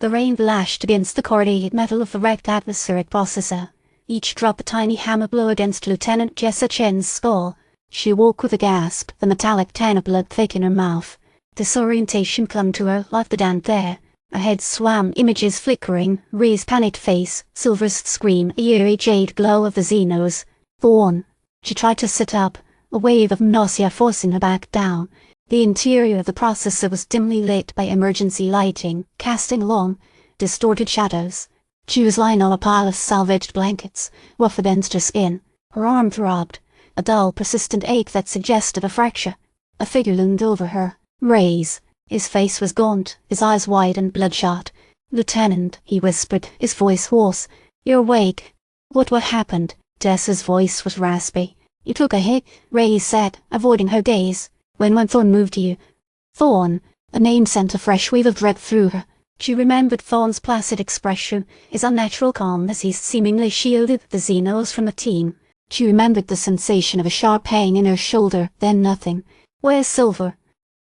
The rain lashed against the corrugated metal of the wrecked atmospheric processor. Each drop a tiny hammer blow against Lieutenant Chen's skull. She awoke with a gasp, the metallic tan of blood thick in her mouth. Disorientation clung to her like the damp air. Ahead swam images flickering, Reyes' panicked face, Silva's scream, a eerie jade glow of the xenos. Thorne. She tried to sit up, a wave of nausea forcing her back down. The interior of the processor was dimly lit by emergency lighting, casting long, distorted shadows. She was lying on a pile of salvaged blankets, rough against her skin. Her arm throbbed, a dull, persistent ache that suggested a fracture. A figure loomed over her. Reyes. His face was gaunt, his eyes wide and bloodshot. "Lieutenant," he whispered, his voice hoarse. "You're awake." What happened?" Jess's voice was raspy. "You took a hit," Reyes said, avoiding her gaze. When Thorne moved you." Thorne. A name sent a fresh wave of dread through her. She remembered Thorne's placid expression, his unnatural calm as he seemingly shielded the xenos from the team. She remembered the sensation of a sharp pain in her shoulder, then nothing. "Where's Silva?"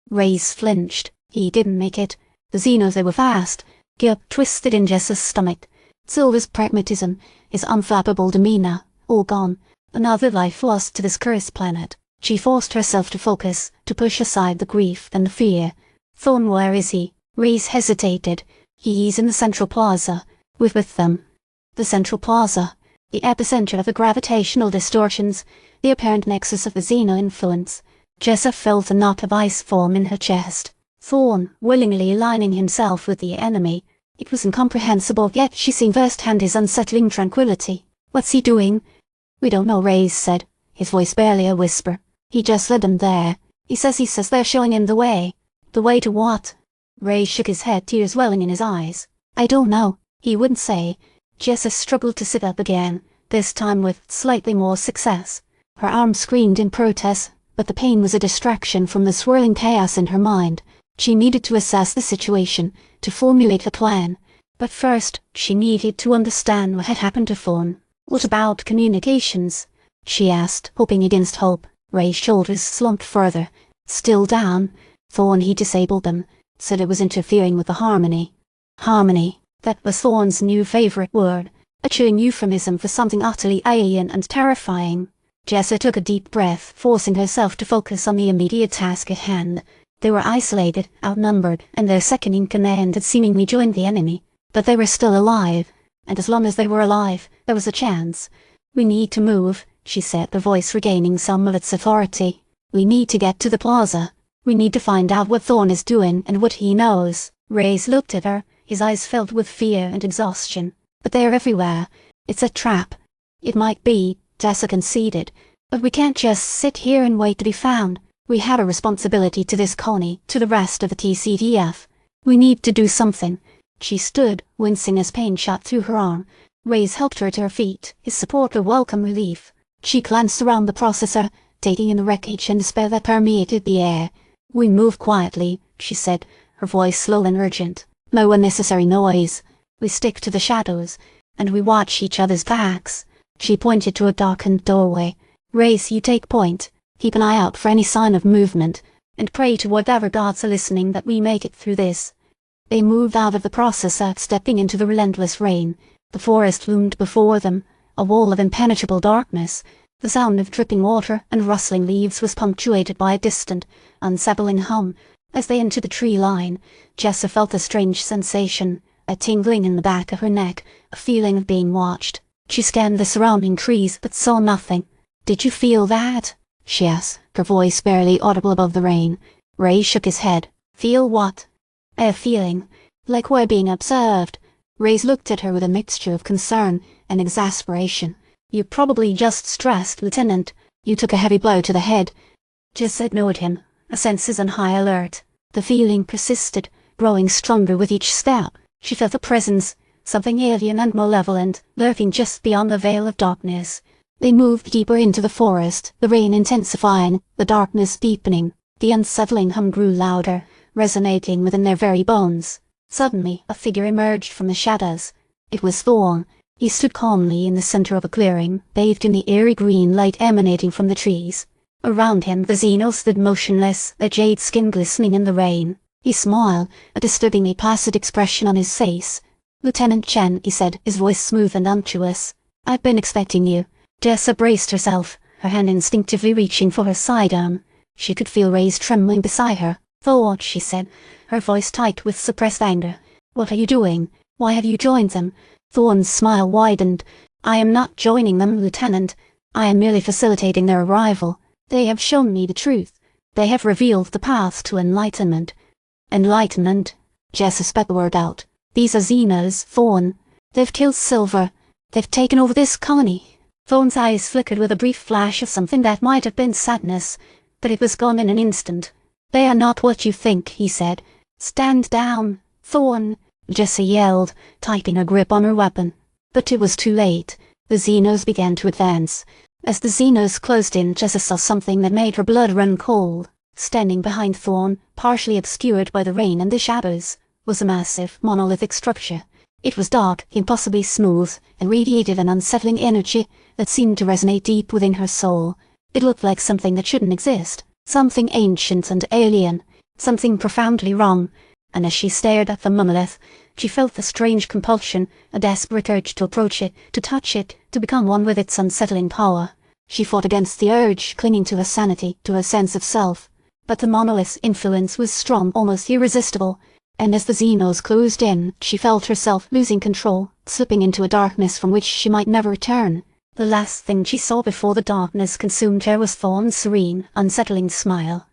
Reyes flinched. He didn't make it. The xenos, they were fast. Guilt twisted in Jess's stomach. Silva's pragmatism, his unflappable demeanor, all gone. Another life lost to this cursed planet. She forced herself to focus, to push aside the grief and the fear. "Thorne, where is he?" Reyes hesitated. "He's in the central plaza. With them." The central plaza. The epicenter of the gravitational distortions, the apparent nexus of the xeno influence. Jessa felt a knot of ice form in her chest. Thorne, willingly aligning himself with the enemy. It was incomprehensible, yet she seen firsthand his unsettling tranquility. "What's he doing?" "We don't know," Reyes said, his voice barely a whisper. "He just led them there. He says they're showing him the way." "The way to what?" Reyes shook his head, tears welling in his eyes. "I don't know. He wouldn't say." Jessa struggled to sit up again, this time with slightly more success. Her arm screamed in protest, but the pain was a distraction from the swirling chaos in her mind. She needed to assess the situation, to formulate a plan. But first, she needed to understand what had happened to Thorne. "What about communications?" she asked, hoping against hope. Reyes' shoulders slumped further. "Still down." "Thorne, he disabled them. Said it was interfering with the harmony." Harmony. That was Thorne's new favorite word. A chilling euphemism for something utterly alien and terrifying. Jessa took a deep breath, forcing herself to focus on the immediate task at hand. They were isolated, outnumbered, and their second-in-command had seemingly joined the enemy. But they were still alive, and as long as they were alive, there was a chance. "We need to move," she said, the voice regaining some of its authority. "We need to get to the plaza. We need to find out what Thorne is doing and what he knows." Reyes looked at her, his eyes filled with fear and exhaustion. "But they're everywhere. It's a trap." "It might be," Jessa conceded, "but we can't just sit here and wait to be found. We have a responsibility to this colony, to the rest of the TCDF. We need to do something." She stood, wincing as pain shot through her arm. Reyes helped her to her feet, his support a welcome relief. She glanced around the processor, taking in the wreckage and despair that permeated the air. "We move quietly," she said, her voice slow and urgent. "No unnecessary noise. We stick to the shadows, and we watch each other's backs." She pointed to a darkened doorway. "Reyes, you take point. Keep an eye out for any sign of movement, and pray to whatever gods are listening that we make it through this." They moved out of the processor, stepping into the relentless rain. The forest loomed before them, a wall of impenetrable darkness. The sound of dripping water and rustling leaves was punctuated by a distant, unsettling hum. As they entered the tree line, Jessa felt a strange sensation, a tingling in the back of her neck, a feeling of being watched. She scanned the surrounding trees, but saw nothing. "Did you feel that?" she asked, her voice barely audible above the rain. Reyes shook his head. "Feel what?" "A feeling. Like we're being observed." Reyes looked at her with a mixture of concern and exasperation. "You're probably just stressed, Lieutenant. You took a heavy blow to the head." Jess ignored him, her senses on high alert. The feeling persisted, growing stronger with each step. She felt a presence, something alien and malevolent, lurking just beyond the veil of darkness. They moved deeper into the forest, the rain intensifying, the darkness deepening. The unsettling hum grew louder, resonating within their very bones. Suddenly, a figure emerged from the shadows. It was Thorne. He stood calmly in the center of a clearing, bathed in the eerie green light emanating from the trees. Around him, the xenos stood motionless, their jade skin glistening in the rain. He smiled, a disturbingly placid expression on his face. "Lieutenant Chen," he said, his voice smooth and unctuous. "I've been expecting you." Jessa braced herself, her hand instinctively reaching for her sidearm. She could feel Reyes trembling beside her. "Thorne," she said, her voice tight with suppressed anger. "What are you doing? Why have you joined them?" Thorne's smile widened. "I am not joining them, Lieutenant. I am merely facilitating their arrival. They have shown me the truth. They have revealed the path to enlightenment." "Enlightenment?" Jessa spat the word out. "These are xenos, Thorne. They've killed Silva. They've taken over this colony." Thorne's eyes flickered with a brief flash of something that might have been sadness, but it was gone in an instant. "They are not what you think," he said. "Stand down, Thorne," Jessa yelled, tightening her grip on her weapon. But it was too late. The xenos began to advance. As the xenos closed in, Jessa saw something that made her blood run cold. Standing behind Thorne, partially obscured by the rain and the shadows, was a massive, monolithic structure. It was dark, impossibly smooth, and radiated an unsettling energy that seemed to resonate deep within her soul. It looked like something that shouldn't exist, something ancient and alien, something profoundly wrong, and as she stared at the monolith, she felt a strange compulsion, a desperate urge to approach it, to touch it, to become one with its unsettling power. She fought against the urge, clinging to her sanity, to her sense of self. But the monolith's influence was strong, almost irresistible, and as the xenos closed in, she felt herself losing control, slipping into a darkness from which she might never return. The last thing she saw before the darkness consumed her was Thorne's serene, unsettling smile.